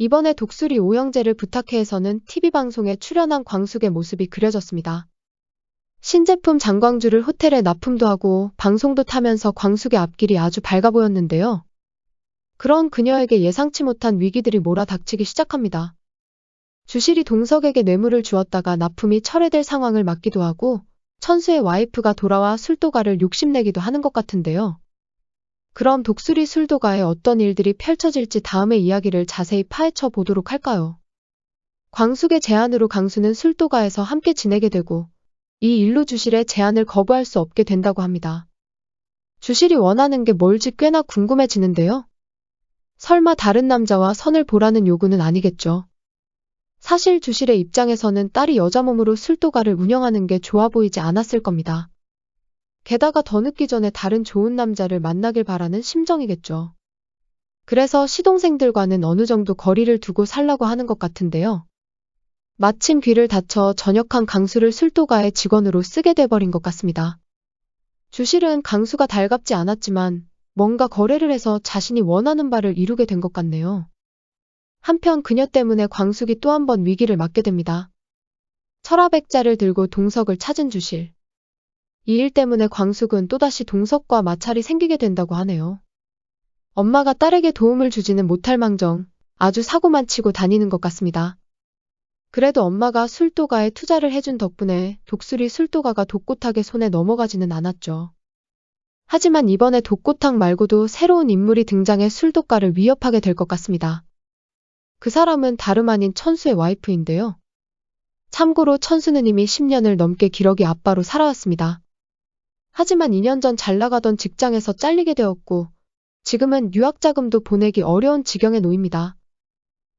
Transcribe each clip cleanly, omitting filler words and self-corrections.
이번에 독수리 오형제를 부탁해에서는 TV방송에 출연한 광숙의 모습이 그려졌습니다. 신제품 장광주를 호텔에 납품도 하고 방송도 타면서 광숙의 앞길이 아주 밝아 보였는데요. 그런 그녀에게 예상치 못한 위기들이 몰아닥치기 시작합니다. 주실이 동석에게 뇌물을 주었다가 납품이 철회될 상황을 맞기도 하고 천수의 와이프가 돌아와 술도가를 욕심내기도 하는 것 같은데요. 그럼 독수리 술도가에 어떤 일들이 펼쳐질지 다음의 이야기를 자세히 파헤쳐 보도록 할까요? 광숙의 제안으로 강수는 술도가에서 함께 지내게 되고 이 일로 주실의 제안을 거부할 수 없게 된다고 합니다. 주실이 원하는 게 뭘지 꽤나 궁금해지는데요. 설마 다른 남자와 선을 보라는 요구는 아니겠죠. 사실 주실의 입장에서는 딸이 여자 몸으로 술도가를 운영하는 게 좋아 보이지 않았을 겁니다. 게다가 더 늦기 전에 다른 좋은 남자를 만나길 바라는 심정이겠죠. 그래서 시동생들과는 어느 정도 거리를 두고 살라고 하는 것 같은데요. 마침 귀를 다쳐 전역한 강수를 술도가의 직원으로 쓰게 돼버린 것 같습니다. 주실은 강수가 달갑지 않았지만 뭔가 거래를 해서 자신이 원하는 바를 이루게 된 것 같네요. 한편 그녀 때문에 광숙이 또 한 번 위기를 맞게 됩니다. 철화백자를 들고 동석을 찾은 주실. 이 일 때문에 광숙은 또다시 동석과 마찰이 생기게 된다고 하네요. 엄마가 딸에게 도움을 주지는 못할 망정 아주 사고만 치고 다니는 것 같습니다. 그래도 엄마가 술도가에 투자를 해준 덕분에 독수리 술도가가 독고탁의 손에 넘어가지는 않았죠. 하지만 이번에 독고탁 말고도 새로운 인물이 등장해 술도가를 위협하게 될 것 같습니다. 그 사람은 다름 아닌 천수의 와이프인데요. 참고로 천수는 이미 10년을 넘게 기러기 아빠로 살아왔습니다. 하지만 2년 전 잘 나가던 직장에서 잘리게 되었고 지금은 유학자금도 보내기 어려운 지경에 놓입니다.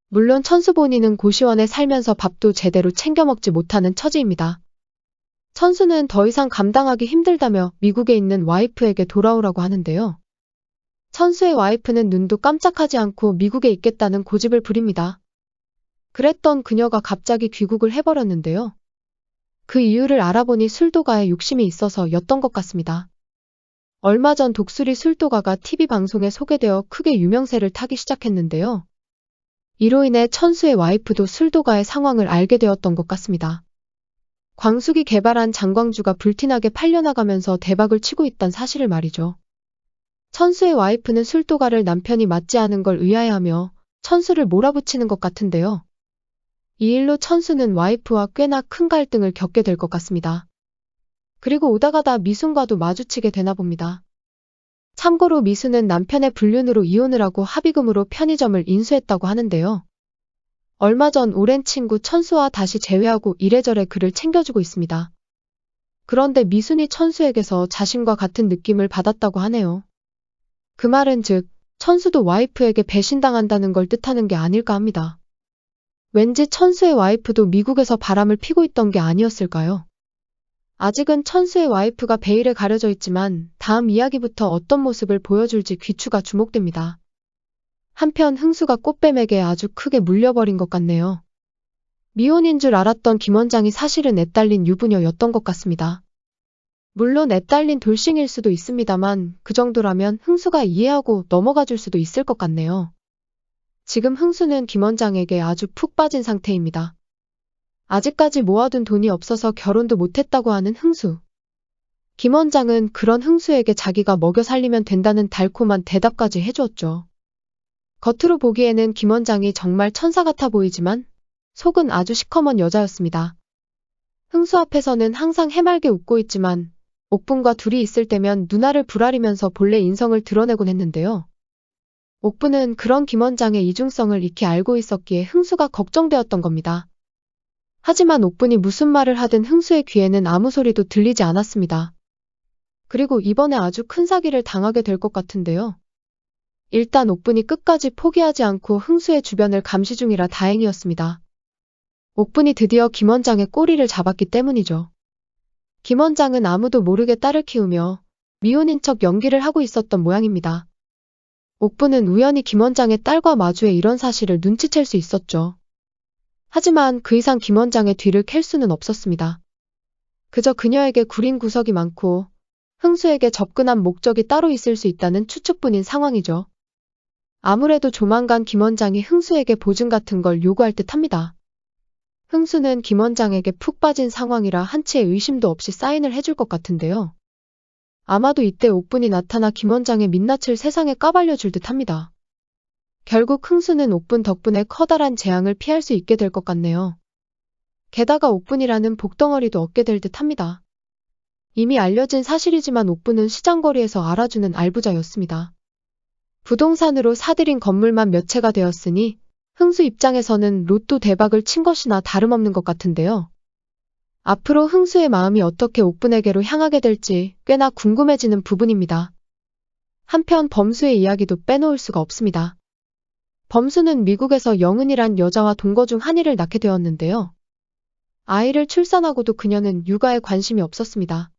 물론 천수 본인은 고시원에 살면서 밥도 제대로 챙겨 먹지 못하는 처지입니다. 천수는 더 이상 감당하기 힘들다며 미국에 있는 와이프에게 돌아오라고 하는데요. 천수의 와이프는 눈도 깜짝하지 않고 미국에 있겠다는 고집을 부립니다. 그랬던 그녀가 갑자기 귀국을 해버렸는데요. 그 이유를 알아보니 술도가에 욕심이 있어서였던 것 같습니다. 얼마 전 독수리 술도가가 TV방송에 소개되어 크게 유명세를 타기 시작했는데요. 이로 인해 천수의 와이프도 술도가의 상황을 알게 되었던 것 같습니다. 광숙이 개발한 장광주가 불티나게 팔려나가면서 대박을 치고 있다는 사실을 말이죠. 천수의 와이프는 술도가를 남편이 맞지 않은 걸 의아해하며 천수를 몰아붙이는 것 같은데요. 이 일로 천수는 와이프와 꽤나 큰 갈등을 겪게 될 것 같습니다. 그리고 오다가다 미순과도 마주치게 되나 봅니다. 참고로 미순은 남편의 불륜으로 이혼을 하고 합의금으로 편의점을 인수했다고 하는데요. 얼마 전 오랜 친구 천수와 다시 재회하고 이래저래 그를 챙겨주고 있습니다. 그런데 미순이 천수에게서 자신과 같은 느낌을 받았다고 하네요. 그 말은 즉 천수도 와이프에게 배신당한다는 걸 뜻하는 게 아닐까 합니다. 왠지 천수의 와이프도 미국에서 바람을 피고 있던 게 아니었을까요? 아직은 천수의 와이프가 베일에 가려져 있지만 다음 이야기부터 어떤 모습을 보여줄지 귀추가 주목됩니다. 한편 흥수가 꽃뱀에게 아주 크게 물려버린 것 같네요. 미혼인 줄 알았던 김 원장이 사실은 애딸린 유부녀였던 것 같습니다. 물론 애딸린 돌싱일 수도 있습니다만 그 정도라면 흥수가 이해하고 넘어가 줄 수도 있을 것 같네요. 지금 흥수는 김 원장에게 아주 푹 빠진 상태입니다. 아직까지 모아둔 돈이 없어서 결혼도 못했다고 하는 흥수. 김 원장은 그런 흥수에게 자기가 먹여 살리면 된다는 달콤한 대답까지 해주었죠. 겉으로 보기에는 김 원장이 정말 천사 같아 보이지만 속은 아주 시커먼 여자였습니다. 흥수 앞에서는 항상 해맑게 웃고 있지만 옥분과 둘이 있을 때면 눈알을 부라리면서 본래 인성을 드러내곤 했는데요. 옥분은 그런 김 원장의 이중성을 익히 알고 있었기에 흥수가 걱정되었던 겁니다. 하지만 옥분이 무슨 말을 하든 흥수의 귀에는 아무 소리도 들리지 않았습니다. 그리고 이번에 아주 큰 사기를 당하게 될 것 같은데요. 일단 옥분이 끝까지 포기하지 않고 흥수의 주변을 감시 중이라 다행이었습니다. 옥분이 드디어 김 원장의 꼬리를 잡았기 때문이죠. 김 원장은 아무도 모르게 딸을 키우며 미혼인 척 연기를 하고 있었던 모양입니다. 옥분은 우연히 김 원장의 딸과 마주해 이런 사실을 눈치챌 수 있었죠. 하지만 그 이상 김 원장의 뒤를 캘 수는 없었습니다. 그저 그녀에게 구린 구석이 많고 흥수에게 접근한 목적이 따로 있을 수 있다는 추측뿐인 상황이죠. 아무래도 조만간 김 원장이 흥수에게 보증 같은 걸 요구할 듯 합니다. 흥수는 김 원장에게 푹 빠진 상황이라 한치의 의심도 없이 사인을 해줄 것 같은데요. 아마도 이때 옥분이 나타나 김 원장의 민낯을 세상에 까발려줄 듯 합니다. 결국 흥수는 옥분 덕분에 커다란 재앙을 피할 수 있게 될 것 같네요. 게다가 옥분이라는 복덩어리도 얻게 될 듯 합니다. 이미 알려진 사실이지만 옥분은 시장거리에서 알아주는 알부자였습니다. 부동산으로 사들인 건물만 몇 채가 되었으니 흥수 입장에서는 로또 대박을 친 것이나 다름없는 것 같은데요. 앞으로 흥수의 마음이 어떻게 옥분에게로 향하게 될지 꽤나 궁금해지는 부분입니다. 한편 범수의 이야기도 빼놓을 수가 없습니다. 범수는 미국에서 영은이란 여자와 동거 중 한이를 낳게 되었는데요. 아이를 출산하고도 그녀는 육아에 관심이 없었습니다.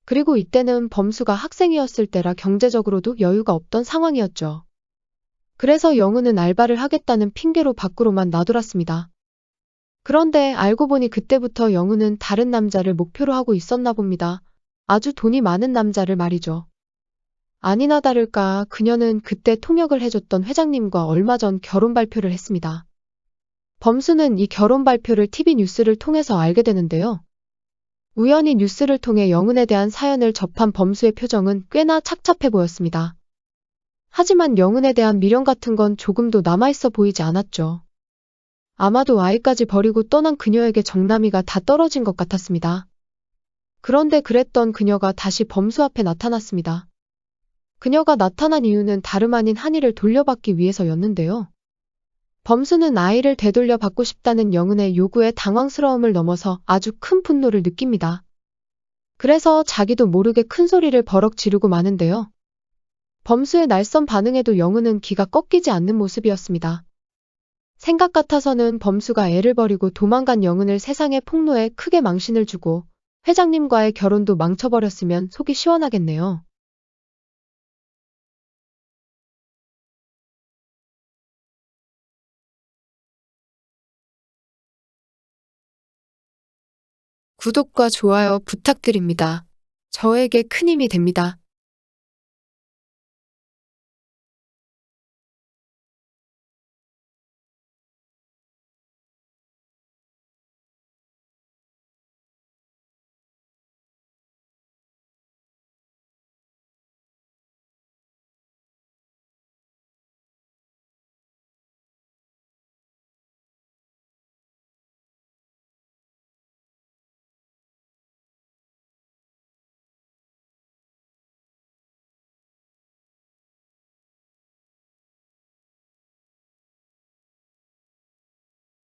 그리고 이때는 범수가 학생이었을 때라 경제적으로도 여유가 없던 상황이었죠. 그래서 영은은 알바를 하겠다는 핑계로 밖으로만 나돌았습니다. 그런데 알고 보니 그때부터 영은은 다른 남자를 목표로 하고 있었나 봅니다. 아주 돈이 많은 남자를 말이죠. 아니나 다를까 그녀는 그때 통역을 해줬던 회장님과 얼마 전 결혼 발표를 했습니다. 범수는 이 결혼 발표를 TV 뉴스를 통해서 알게 되는데요. 우연히 뉴스를 통해 영은에 대한 사연을 접한 범수의 표정은 꽤나 착잡해 보였습니다. 하지만 영은에 대한 미련 같은 건 조금도 남아있어 보이지 않았죠. 아마도 아이까지 버리고 떠난 그녀에게 정남이가 다 떨어진 것 같았습니다. 그런데 그랬던 그녀가 다시 범수 앞에 나타났습니다. 그녀가 나타난 이유는 다름 아닌 한이를 돌려받기 위해서였는데요. 범수는 아이를 되돌려 받고 싶다는 영은의 요구에 당황스러움을 넘어서 아주 큰 분노를 느낍니다. 그래서 자기도 모르게 큰 소리를 버럭 지르고 마는데요. 범수의 날선 반응에도 영은은 기가 꺾이지 않는 모습이었습니다. 생각 같아서는 범수가 애를 버리고 도망간 영은을 세상의 폭로에 크게 망신을 주고 회장님과의 결혼도 망쳐버렸으면 속이 시원하겠네요. 구독과 좋아요 부탁드립니다. 저에게 큰 힘이 됩니다.